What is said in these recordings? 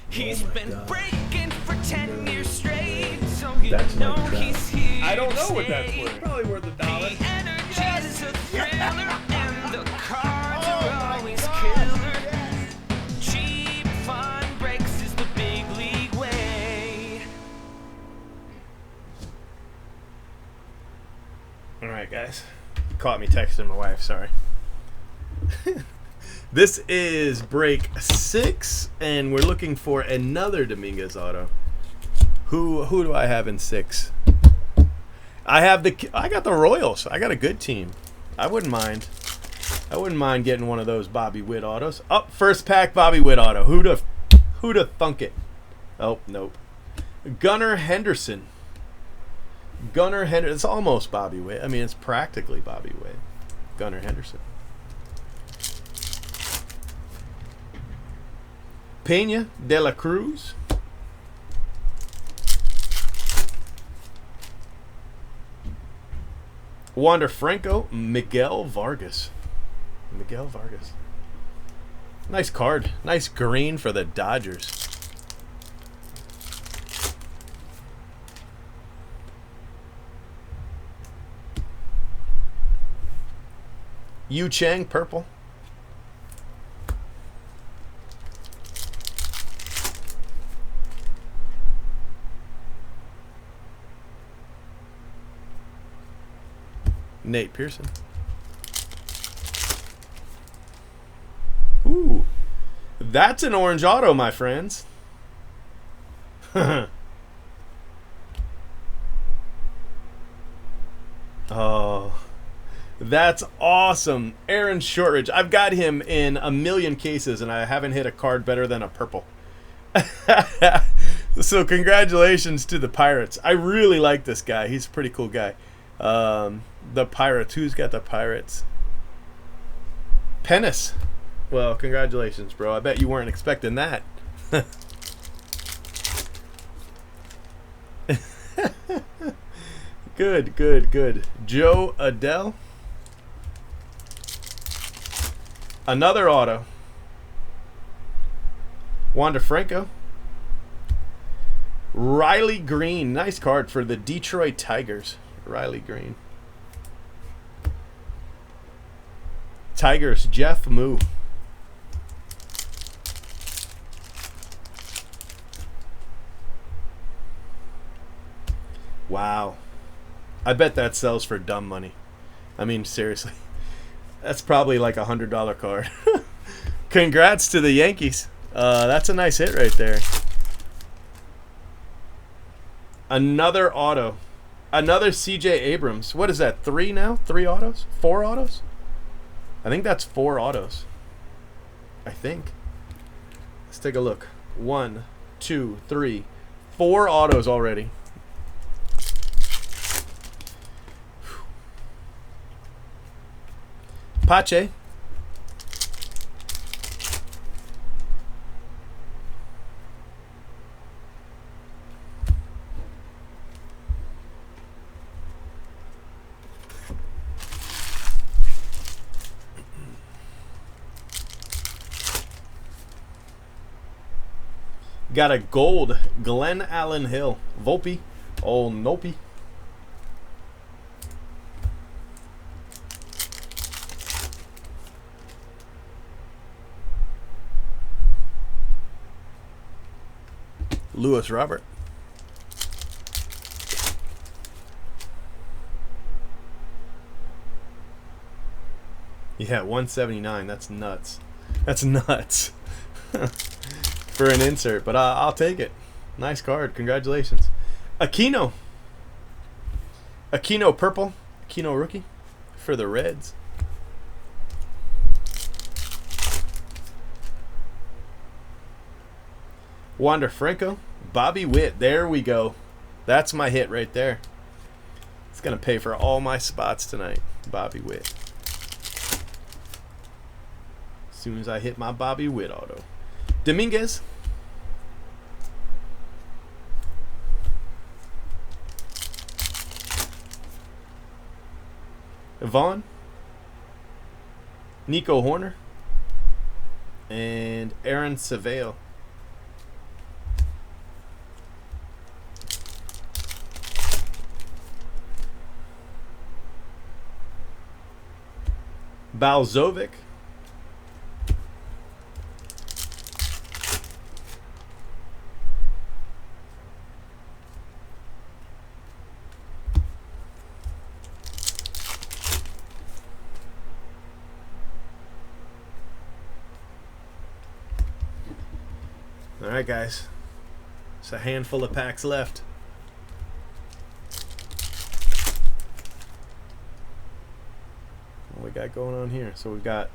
He's been God. breaking for 10 years straight, so you That's my know trap. he's here. I don't to know what that's stay. worth. Probably worth $1. The energy's a thriller, and the cards Oh are my always gosh, killer. yes. Cheap fun breaks is the big league way. All right, guys. Caught me texting my wife. Sorry. This is break 6, and we're looking for another Dominguez auto. Who do I have in 6? I got the Royals. I got a good team. I wouldn't mind getting one of those Bobby Witt autos. Oh, first pack Bobby Witt auto. Who'da thunk it? Oh, nope. Gunnar Henderson. It's almost Bobby Witt. I mean, it's practically Bobby Witt. Gunnar Henderson. Pena de la Cruz. Wander Franco. Miguel Vargas. Nice card. Nice green for the Dodgers. Yu Chang, purple. Nate Pearson. Ooh. That's an orange auto, my friends. Oh. That's awesome. Aaron Shortridge. I've got him in a million cases, and I haven't hit a card better than a purple. So congratulations to the Pirates. I really like this guy. He's a pretty cool guy. The Pirates. Who's got the Pirates? Pennis. Well, congratulations, bro. I bet you weren't expecting that. Good. Joe Adele. Another auto. Wander Franco. Riley Green. Nice card for the Detroit Tigers. Riley Green. Tigers. Jeff Moo. Wow. I bet that sells for dumb money. I mean, seriously. That's probably like $100 card. Congrats to the Yankees. That's a nice hit right there. Another auto. Another C.J. Abrams. What is that? 3 now? 3 autos? 4 autos? I think that's 4 autos. I think. Let's take a look. 1, 2, 3, 4 autos already. Pache. Got a gold Glenn Allen Hill. Volpe. Oh, Nope. Lewis Robert. Yeah, 179. That's nuts. That's nuts. For an insert, but I'll take it. Nice card. Congratulations. Aquino. Aquino purple. Aquino rookie for the Reds. Wander Franco. Bobby Witt. There we go. That's my hit right there. It's going to pay for all my spots tonight. Bobby Witt. As soon as I hit my Bobby Witt auto. Dominguez. Vaughn. Nico Horner. And Aaron Savale. Balzovic. All right, guys. It's a handful of packs left. What we got going on here? So we've got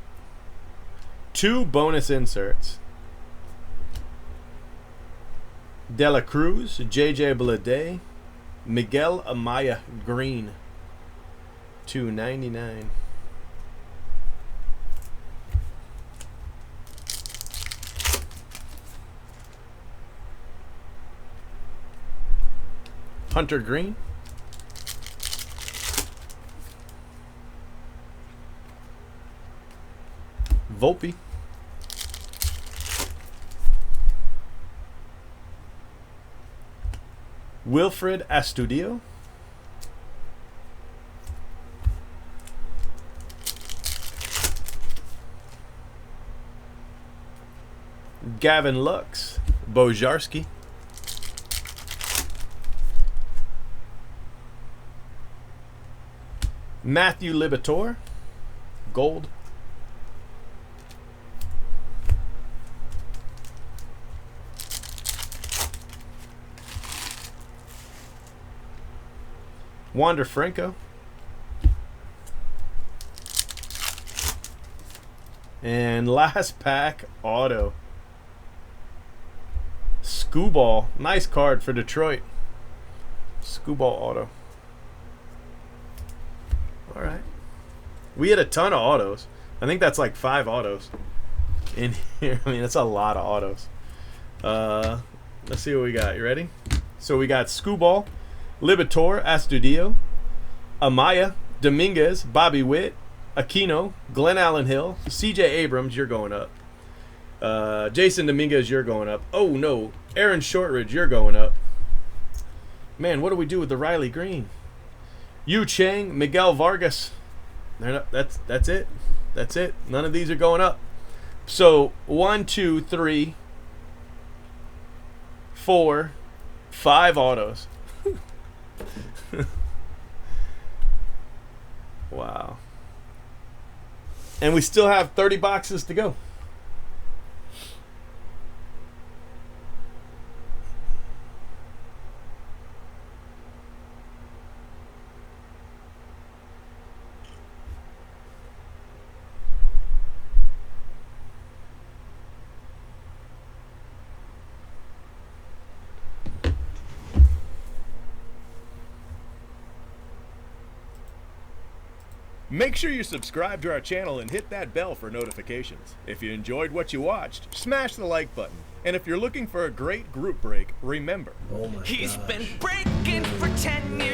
2 bonus inserts. De La Cruz, JJ Bleday, Miguel Amaya Green, $2.99. Hunter Green. Volpe. Wilfred Astudillo. Gavin Lux. Bojarski. Matthew Liberatore, gold. Wander Franco. And last pack, auto. Scooball. Nice card for Detroit. Scooball auto. All right. We had a ton of autos. I think that's like 5 autos in here. I mean, that's a lot of autos. Let's see what we got. You ready? So we got Scooball, Liberatore, Astudillo, Amaya, Dominguez, Bobby Witt, Aquino, Glenn Allen Hill, CJ Abrams, you're going up. Jason Dominguez, you're going up. Oh, no. Aaron Shortridge, you're going up. Man, what do we do with the Riley Green? Yu Chang, Miguel Vargas. That's it. That's it. None of these are going up. So 1, 2, 3, 4, 5 autos. Wow. And we still have 30 boxes to go. Make sure you subscribe to our channel and hit that bell for notifications. If you enjoyed what you watched, smash the like button. And if you're looking for a great group break, remember, He's been breaking for 10 years.